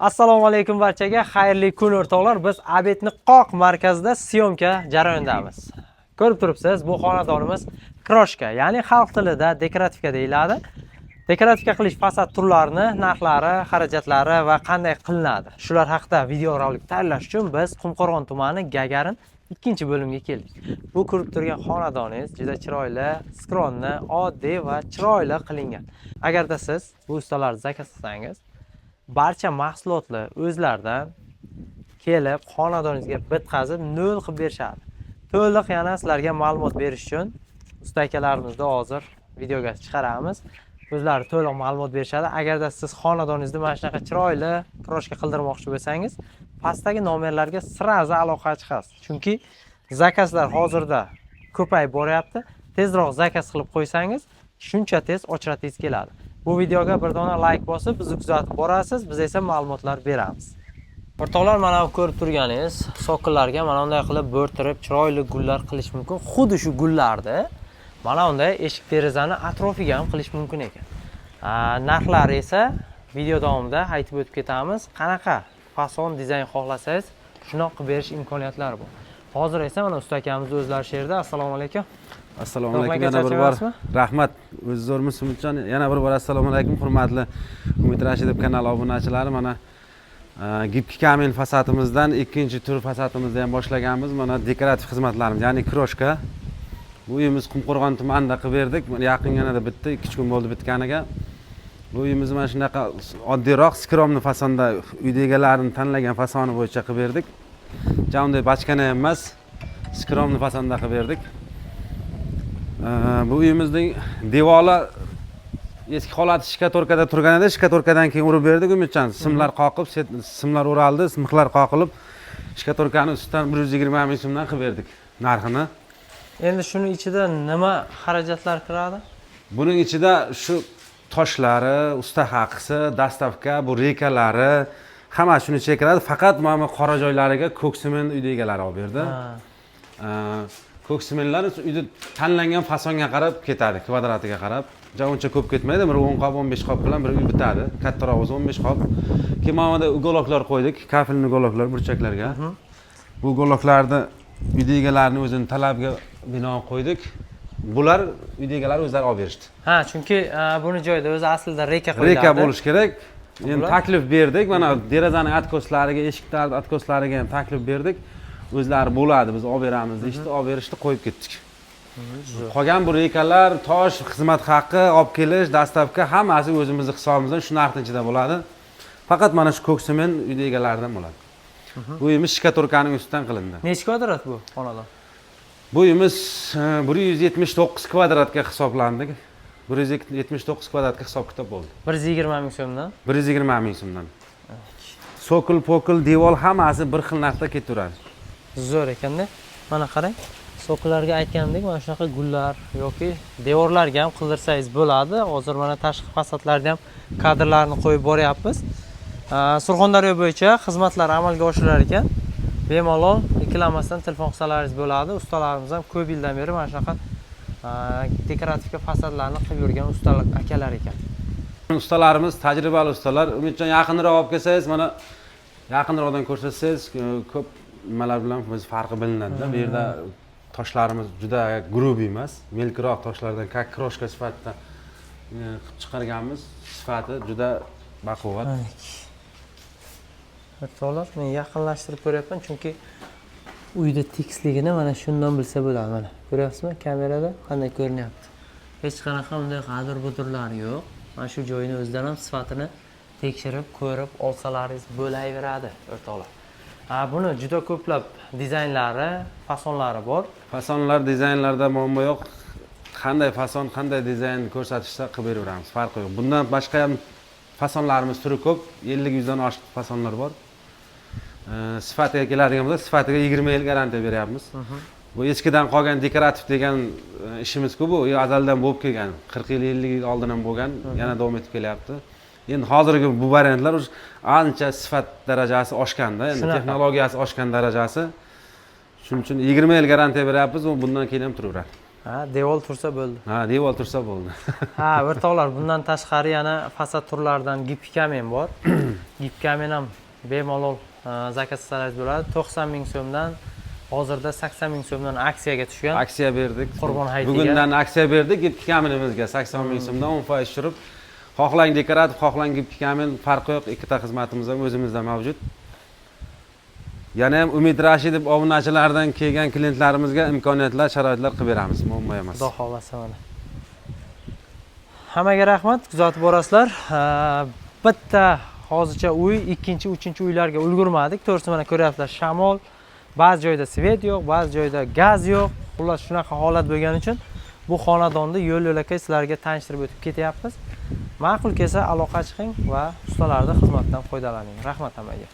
Assalomu alaykum barchaga, xayrli kun o'rtoqlar. Biz Abetni Qoq markazida syomka jarayonidamiz. Ko'rib turibsiz, bu xonadonimiz kroshka, ya'ni xalq tilida dekorativka deyiladi. Dekorativka qilish fasad turlarini, narxlari, xarajatlari va qanday qilinadi, shular haqida videorolik tayyorlash uchun biz Qumqo'rg'on tumani Gagarin 2-bo'limga keldik. Bu ko'rib turgan xonadoningiz juda chiroyli, skronni, oddiy va chiroyli qilingan. Agarda siz bu ustalarni zakaz qilsangiz, barcha mahsulotlar o'zlaridan kelib xonadoningizga bitkazib nol qilib berishadi. To'liq yana sizlarga ma'lumot berish uchun usta akalarimizni hozir videoga chiqaramiz. O'zlari to'liq ma'lumot berishadi. Agarda siz xonadoningizni mana shunaqa chiroyli kroshka qildirmoqchi bo'lsangiz, pastdagi nomerlarga sirazi aloqaga chiqasiz. Chunki zakazlar hozirda ko'payib boryapti. Tezroq zakaz qilib qo'ysangiz, shuncha tez ochratingiz keladi. Bu videoga bir dona like bosib, bizni kuzatib borasiz, biz esa ma'lumotlar beramiz. O'rtoqlar, mana bu ko'rib turganingiz soqillarga mana bunday qilib bo'rtirib, chiroyli gullar qilish mumkin. Xuddi shu gullarni mana bunday eshik derazani atrofiga ham qilish mumkin ekan. Narxlari esa video davomida aytib o'tib ketamiz. Qanaqa fason dizayn xohlasangiz, shunaqa qilib berish imkoniyatlari bor. Hozir esa mana usta akamiz o'zlari she'rda. Assalomu alaykum. Assalomu alaykum, yana bir bor rahmat. O'z zo'rmiz Umidjon. Yana bir bor assalomu alaykum hurmatli Umid Rashidov kanali obunachilari. Mana gipki kamel fasadimizdan ikkinchi tur fasadimizni ham boshlaganmiz. Mana dekorativ xizmatlarimiz, ya'ni kroshka. Bu uyimiz Qumqo'rg'on tumanida qilib berdik. Yaqin yanada bitdi, 2 kun bo'ldi bitganiga. Bu uyimizni mana shunaqa oddiyroq, skromni fasonda uy egalarini tanlagan fasoni bo'yicha qilib berdik. Jonday bachkana emas, skromni fasonda qilib berdik. Bu uyimizning devori eski holati shkatorkada turgan edi. Shkatorkadan keyin urib berdik Umidjon. Simlar qoqib, simlar o'raldi, mixlar qoqilib, shkatorkani ustidan 120 ming so'mdan qilib berdik narxini. Endi shuni ichida nima xarajatlar kiradi? Buning ichida shu toshlari, usta haqisi, dastavka, bu rekalari, hamma shuni ichiga kiradi. Faqat mana qora joylariga ko'ksimen uyda egalari olib berdi. Ko'ksimenlar uyda tanlangan fasonga qarab ketadi, kvadratiga qarab. Uncha ko'p ketmaydi, bir 10 qop, 15 qop bilan bir uy bitadi. Kattaroq bo'lsa 15 qop. Keyin mana bunda ugoloklar qo'ydik, kafilni ugoloklar burchaklarga. Bu ugoloklarni uyda egalarining o'zining talabiga binoan qo'ydik. Bular uyda egalari o'zlari olib berishdi. Chunki buni joyida o'zi aslida reka qo'yiladi. Reka bo'lish kerak. Endi taklif berdik. Mana derazaning atkoslariga, eshiklarning atkoslariga ham taklif berdik. O'zlari bo'ladi, biz olib beramiz deyishdi, olib berishdi, qo'yib ketdik. Qolgan bu rekalar, tosh, xizmat haqqi, olib kelish, dastavka hammasi o'zimizning hisobimizdan shu narxning ichida bo'ladi. Faqat mana shu ko'ksimen uyda egalaridan bo'ladi. Bu uyimiz shkatorkaning ustidan qilindi. Necha kvadrat bu xonadon? Bu uyimiz 179 kvadratga hisoblandi. 179 kvadratga hisob kitob bo'ldi. 120 ming so'mdan? 120 ming so'mdan. Sokil, pokil, devor hammasi bir xil narxda ketaveradi. Zo'r ekanda. Mana qarang. Soqlarga aytgandek, mana shunaqa gullar yoki devorlarga ham qildirsangiz bo'ladi. Hozir mana tashqi fasadlarga ham kadrlarni qo'yib boryapmiz. Surxondaryo bo'yicha xizmatlar amalga oshirar ekan. Bemalol ikkilanmasdan telefon qilsalaringiz bo'ladi. Ustalarimiz ham ko'p yildan beri mana shunaqa dekorativka fasadlarni qilib yurgan ustalar akalar ekan. Ustalarimiz tajribali ustalar. Umidjon, yaqinroq olib kelsangiz, mana yaqinroqdan ko'rsatsangiz ko'p nimalar bilan biz farqi bilinadi. Bu yerda toshlarimiz juda grubiy emas, melkroq toshlardan kroshka sifatida qilib chiqarganmiz. Sifati juda baquvvat. O'rtoqlar, men yaqinlashtirib ko'ryapman, chunki uyda tekisligini mana shundan bilsa bo'ladi. Mana ko'ryapsizmi kamerada qanday ko'rinyapti? Hech qanaqa unday g'adir-budirlar yo'q. Mana shu joyini o'zidan ham sifatini tekshirib, ko'rib olsalaringiz bo'laveradi, o'rtoqlar. Buni juda ko'plab dizaynlari, fasonlari bor. Fasonlar, dizaynlarda muammo yo'q. Qanday fason, qanday dizayn ko'rsatishsa qilib beraveramiz, farqi yo'q. Bundan boshqa ham fasonlarimiz turi ko'p, 50 dan oshiq fasonlar bor. Sifatiga keladigan bo'lsa, sifatiga 20 yil garantiya beryapmiz. Bu eskidan qolgan dekorativ degan ishimiz-ku bu, azaldan bo'lib kelgan. 40 yil, 50 yil oldin ham bo'lgan, yana davom etib kelyapti. Endi hozirgi bu variantlar ancha sifat darajasi oshganda, endi texnologiyasi oshgan darajasi. Shuning uchun 20 yil garantiya beryapmiz, u bundan keyin ham turaveradi. Ha, devor tursa bo'ldi. Ha, devor tursa bo'ldi. Ha, o'rtoqlar, bundan tashqari yana fasad turlaridan gipki kamen bor. Gipki kamen ham bemalol zakaz qilsangiz bo'ladi. 90 ming so'mdan hozirda 80 ming so'mdan aksiyaga tushgan. Aksiya berdik. Qurbon hayitiga. Bugundan aksiya berdik. Gipki kamenimizga 80 ming so'mdan 10% tushirib, xohlang dekorativ, xohlang gipki kamen farqi yo'q. Ikkita xizmatimiz ham o'zimizda mavjud. Yana ham Umid Rashidov obunachilaridan kelgan klientlarimizga imkoniyatlar, sharoitlar qilib beramiz. Muammo emas. Xudo xolasa mana. Hammaga rahmat, kuzatib borasizlar. Bitta hozircha uy, ikkinchi, uchinchi uylarga ulgurmadik. To'g'risi mana ko'ryapsizlar, shamol, ba'zi joyda svet yo'q, ba'zi joyda gaz yo'q. Xullas shunaqa holat bo'lgani uchun bu xonadonni yo'l-yo'lakay sizlarga tanishtirib o'tib ketyapmiz. Ma'qul kelsa aloqa chiqing va ustalarning xizmatidan foydalaning. Rahmat hammaga.